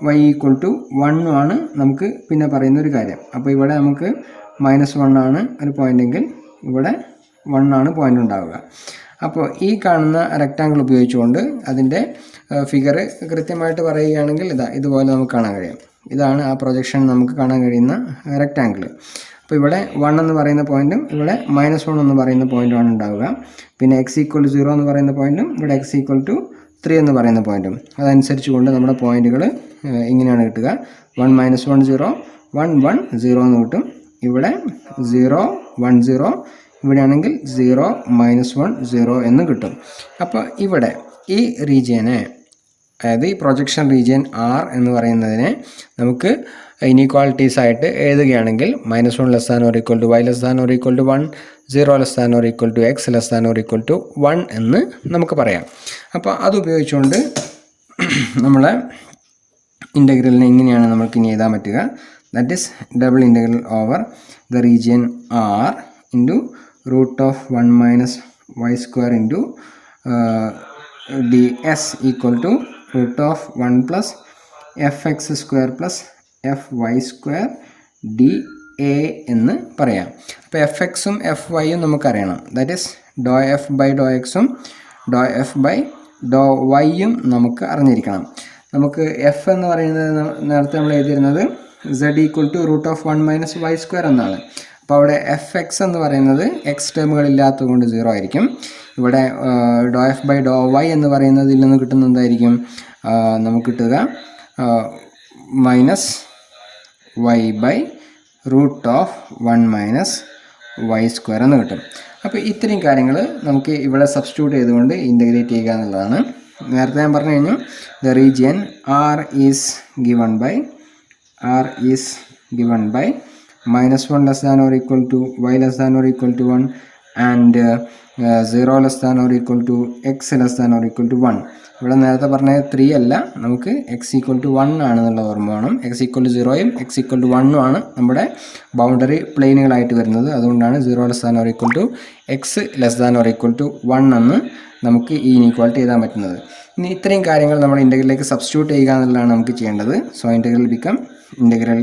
y equal to 1 ആണ് നമുക്ക് പിന്നെ പറയുന്നൊരു കാര്യം. അപ്പോൾ ഇവിടെ നമുക്ക് -1 ആണ് ഒരു പോയിൻ്റെങ്കിൽ ഇവിടെ 1 ആണ് പോയിൻ്റ് ഉണ്ടാവുക. അപ്പോൾ ഈ കാണുന്ന റെക്റ്റാങ്കിൾ ഉപയോഗിച്ചുകൊണ്ട് അതിൻ്റെ ഫിഗർ കൃത്യമായിട്ട് പറയുകയാണെങ്കിൽ ഇതുപോലെ നമുക്ക് കാണാൻ കഴിയും. ഇതാണ് ആ പ്രൊജക്ഷൻ നമുക്ക് കാണാൻ കഴിയുന്ന റെക്റ്റാങ്കിൾ. അപ്പോൾ ഇവിടെ 1 എന്ന് പറയുന്ന പോയിൻറ്റും ഇവിടെ -1 എന്ന് പറയുന്ന പോയിൻറ്റുമാണ് ഉണ്ടാവുക. പിന്നെ എക്സ് ഈക്വൽ ടു 0 എന്ന് പറയുന്ന പോയിൻറ്റും ഇവിടെ എക്സ് ഈക്വൽ ടു 3 എന്ന് പറയുന്ന പോയിൻറ്റും. അതനുസരിച്ച് കൊണ്ട് നമ്മുടെ പോയിൻറ്റുകൾ ഇങ്ങനെയാണ് കിട്ടുക. 1 -1 0 1 1 0 എന്ന് കിട്ടും. ഇവിടെ 0 1 0, ഇവിടെയാണെങ്കിൽ 0 -1 0 എന്ന് കിട്ടും. അപ്പോൾ ഇവിടെ ഈ റീജിയനെ, അതായത് ഈ പ്രൊജക്ഷൻ റീജിയൻ R എന്ന് പറയുന്നതിനെ നമുക്ക് ഇനീക്വാളിറ്റീസ് ആയിട്ട് എഴുതുകയാണെങ്കിൽ -1 ≤ y ≤ 1, 0 ≤ x ≤ 1 എന്ന് നമുക്ക് പറയാം. അപ്പോൾ അത് ഉപയോഗിച്ചുകൊണ്ട് നമ്മളെ ഇൻ്റഗ്രലിനെ ഇങ്ങനെയാണ് നമുക്ക് ഇനി എഴുതാൻ പറ്റുക. That is double integral over the region R into √1 - y² into ds equal to √1 + fx² + fy² dA എന്ന് പറയാം. അപ്പോൾ fxഉം fyയും നമുക്കറിയണം. ദാറ്റ് ഈസ് ∂f/∂xഉം ∂f/∂yയും നമുക്ക് അറിഞ്ഞിരിക്കണം. നമുക്ക് f എന്ന് പറയുന്നത് നേരത്തെ നമ്മൾ എഴുതിയിരുന്നത് z ഈക്വൽ ടു √1 - y² എന്നാണ്. അപ്പോൾ അവിടെ fx എന്ന് പറയുന്നത് എക്സ് ടേമുകളില്ലാത്തത് കൊണ്ട് 0 ആയിരിക്കും. ഇവിടെ ∂f/∂y എന്ന് പറയുന്നതിൽ നിന്ന് കിട്ടുന്ന എന്തായിരിക്കും? നമുക്ക് കിട്ടുക -y/√1 - y² എന്ന് കിട്ടും. അപ്പോൾ ഇത്രയും കാര്യങ്ങൾ നമുക്ക് ഇവിടെ സബ്സ്റ്റിറ്റ്യൂട്ട് ചെയ്തുകൊണ്ട് ഇൻ്റഗ്രേറ്റ് ചെയ്യുക എന്നുള്ളതാണ്. നേരത്തെ ഞാൻ പറഞ്ഞു കഴിഞ്ഞു, the region R is given by -1 ≤ y ≤ 1 and 0 ≤ x ≤ 1. ഇവിടെ നേരത്തെ പറഞ്ഞത് 3 അല്ല, നമുക്ക് x = 1 ആണെന്നുള്ള ഓർമ്മ വേണം. x = 0യും x = 1 ആണ് നമ്മുടെ ബൗണ്ടറി പ്ലെയിനുകളായിട്ട് വരുന്നത്. അതുകൊണ്ടാണ് 0 ≤ x ≤ 1 എന്ന് നമുക്ക് ഈ ഇനീക്വാളിറ്റി എഴുതാൻ പറ്റുന്നത്. ഇനി ഇത്രയും കാര്യങ്ങൾ നമ്മൾ ഇൻ്റഗ്രലിലേക്ക് സബ്സ്റ്റിറ്റ്യൂട്ട് ചെയ്യുക എന്നുള്ളതാണ് നമുക്ക് ചെയ്യേണ്ടത്. So integral become integral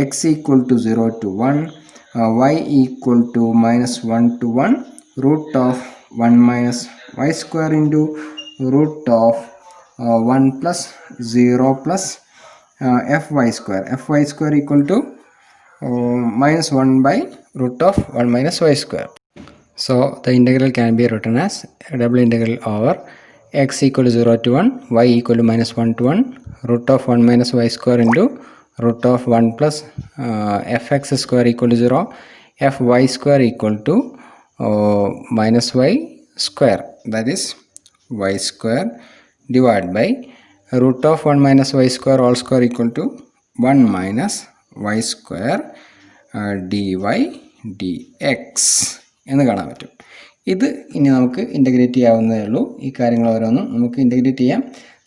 x = 0 to 1, y equal to -1 to 1, √1 - y² into √1 + 0 + fy² equal to -1/√1 - y². So the integral can be written as double integral over x = 0 to 1, y equal to -1 to 1, √1 - y² into √1 + fx² equal to 0, fy² equal to -y², that is y² divided by √1 - y² all square equal to 1 - y² dy dx എന്ന് കാണാൻ പറ്റും. ഇത് ഇനി നമുക്ക് ഇൻ്റഗ്രേറ്റ് ചെയ്യാവുന്നതേ ഉള്ളൂ. ഈ കാര്യങ്ങൾ ഓരോന്നും നമുക്ക് ഇൻ്റഗ്രേറ്റ് ചെയ്യാം.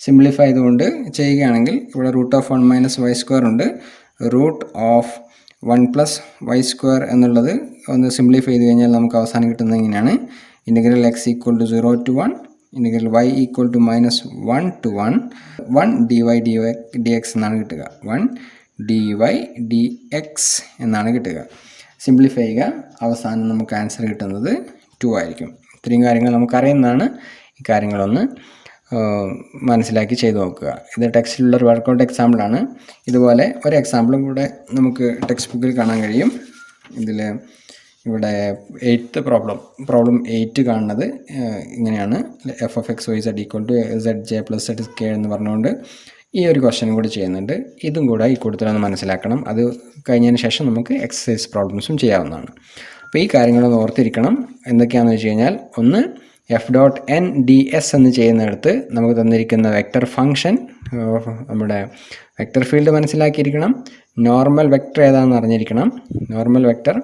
സിംപ്ലിഫൈ ചെയ്തുകൊണ്ട് ചെയ്യുകയാണെങ്കിൽ ഇവിടെ √1 - y² ഉണ്ട്. √1 + y² എന്നുള്ളത് ഒന്ന് സിംപ്ലിഫൈ ചെയ്ത് കഴിഞ്ഞാൽ നമുക്ക് അവസാനം കിട്ടുന്നത് ഇങ്ങനെയാണ്. Integral x = 0 to 1, integral y = -1 to 1, 1 dy dx എന്നാണ് കിട്ടുക. 1 dy dx എന്നാണ് കിട്ടുക. സിംപ്ലിഫൈ ചെയ്യുക, അവസാനം നമുക്ക് ആൻസർ കിട്ടുന്നത് 2 ആയിരിക്കും. ഇത്രയും കാര്യങ്ങൾ നമുക്കറിയുന്നതാണ്. ഈ കാര്യങ്ങളൊന്ന് മനസ്സിലാക്കി ചെയ്ത് നോക്കുക. ഇത് ടെക്സ്റ്റിലുള്ളൊരു വർക്കൗട്ട് എക്സാമ്പിളാണ്. ഇതുപോലെ ഒരു എക്സാമ്പിളും കൂടെ നമുക്ക് ടെക്സ്റ്റ് ബുക്കിൽ കാണാൻ കഴിയും. ഇതിൽ ഇവിടെ 8th പ്രോബ്ലം 8 കാണുന്നത് ഇങ്ങനെയാണ്. f(x, y, z) = zj + zk എന്ന് പറഞ്ഞുകൊണ്ട് ഈ ഒരു ക്വസ്റ്റ്യൻ കൂടി ചെയ്യുന്നുണ്ട്. ഇതും കൂടെ ഈ കൂട്ടത്തിലൊന്ന് മനസ്സിലാക്കണം. അത് കഴിഞ്ഞതിന് ശേഷം നമുക്ക് എക്സസൈസ് പ്രോബ്ലംസും ചെയ്യാവുന്നതാണ്. അപ്പോൾ ഈ കാര്യങ്ങളൊന്ന് ഓർത്തിരിക്കണം. എന്തൊക്കെയാണെന്ന് വെച്ച് കഴിഞ്ഞാൽ, ഒന്ന് F dot n d s എന്ന് ചെയ്യുന്നിടത്ത് നമുക്ക് തന്നിരിക്കുന്ന വെക്റ്റർ ഫംഗ്ഷൻ നമ്മുടെ വെക്റ്റർ ഫീൽഡ് മനസ്സിലാക്കിയിരിക്കണം, നോർമൽ വെക്റ്റർ ഏതാണെന്ന് അറിഞ്ഞിരിക്കണം, നോർമൽ വെക്റ്റർ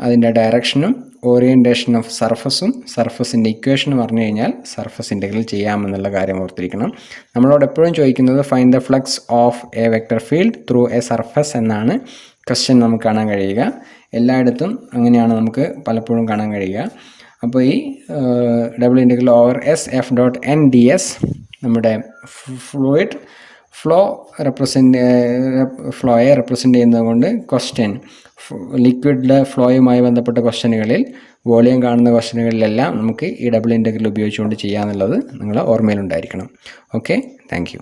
അതിൻ്റെ ഡയറക്ഷനും ഓറിയൻറ്റേഷൻ ഓഫ് സർഫസും സർഫസിൻ്റെ ഇക്വേഷനും അറിഞ്ഞു കഴിഞ്ഞാൽ സർഫസ് ഇൻ്റഗ്രൽ ചെയ്യാമെന്നുള്ള കാര്യം ഓർത്തിരിക്കണം. നമ്മളോട് എപ്പോഴും ചോദിക്കുന്നത് find the flux of A vector field through A surface എന്നാണ് ക്വസ്റ്റ്യൻ നമുക്ക് കാണാൻ കഴിയുക. എല്ലായിടത്തും അങ്ങനെയാണ് നമുക്ക് പലപ്പോഴും കാണാൻ കഴിയുക. അപ്പോൾ ഈ double integral over s f dot n d S നമ്മുടെ ഫ്ലൂയിഡ് ഫ്ലോയെ റെപ്രസെൻ്റ് ചെയ്യുന്നത് കൊണ്ട് ക്വസ്റ്റ്യൻ ലിക്വിഡിലെ ഫ്ലോയുമായി ബന്ധപ്പെട്ട ക്വസ്റ്റ്യനുകളിൽ വോളിയം കാണുന്ന ക്വസ്റ്റ്യനുകളിലെല്ലാം നമുക്ക് ഈ ഡബിൾ ഇൻ്റഗ്രൽ ഉപയോഗിച്ചുകൊണ്ട് ചെയ്യാമെന്നുള്ളത് നിങ്ങൾ ഓർമ്മയിലുണ്ടായിരിക്കണം. Okay, thank you.